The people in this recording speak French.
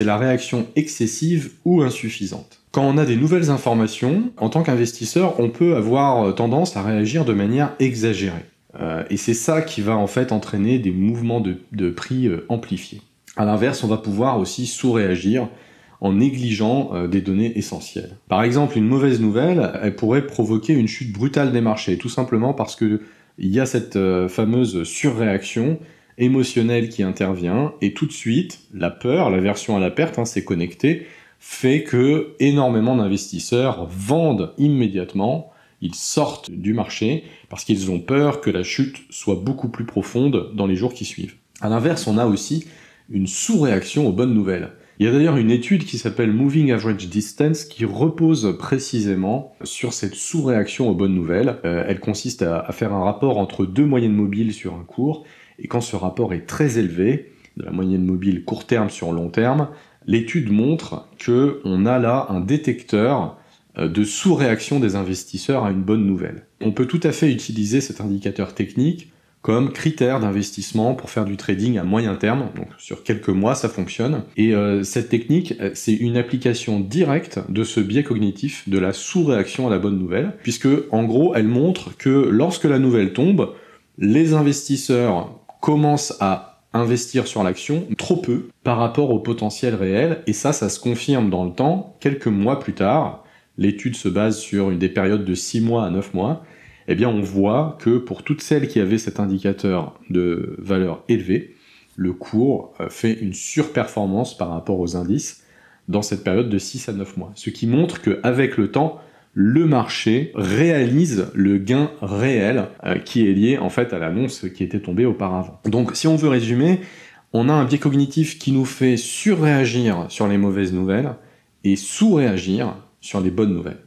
c'est la réaction excessive ou insuffisante. Quand on a des nouvelles informations, en tant qu'investisseur, on peut avoir tendance à réagir de manière exagérée. Et c'est ça qui va en fait entraîner des mouvements de prix amplifiés. À l'inverse, on va pouvoir aussi sous-réagir en négligeant des données essentielles. Par exemple, une mauvaise nouvelle, elle pourrait provoquer une chute brutale des marchés, tout simplement parce qu'il y a cette fameuse surréaction émotionnelle qui intervient, et tout de suite, la peur, l'aversion à la perte, c'est connecté, fait que énormément d'investisseurs vendent immédiatement, ils sortent du marché parce qu'ils ont peur que la chute soit beaucoup plus profonde dans les jours qui suivent. À l'inverse, on a aussi une sous-réaction aux bonnes nouvelles. Il y a d'ailleurs une étude qui s'appelle Moving Average Distance qui repose précisément sur cette sous-réaction aux bonnes nouvelles. Elle consiste à faire un rapport entre deux moyennes mobiles sur un cours, et quand ce rapport est très élevé, de la moyenne mobile court terme sur long terme, l'étude montre qu'on a là un détecteur de sous-réaction des investisseurs à une bonne nouvelle. On peut tout à fait utiliser cet indicateur technique comme critère d'investissement pour faire du trading à moyen terme, donc sur quelques mois ça fonctionne. Et cette technique, c'est une application directe de ce biais cognitif de la sous-réaction à la bonne nouvelle, puisque en gros elle montre que lorsque la nouvelle tombe, les investisseurs commencent à investir sur l'action trop peu par rapport au potentiel réel, et ça se confirme dans le temps. Quelques mois plus tard, l'étude se base sur des périodes de 6 mois à 9 mois, eh bien on voit que pour toutes celles qui avaient cet indicateur de valeur élevée, le cours fait une surperformance par rapport aux indices dans cette période de 6 à 9 mois. Ce qui montre qu'avec le temps, le marché réalise le gain réel qui est lié en fait à l'annonce qui était tombée auparavant. Donc si on veut résumer, on a un biais cognitif qui nous fait surréagir sur les mauvaises nouvelles et sous-réagir sur les bonnes nouvelles.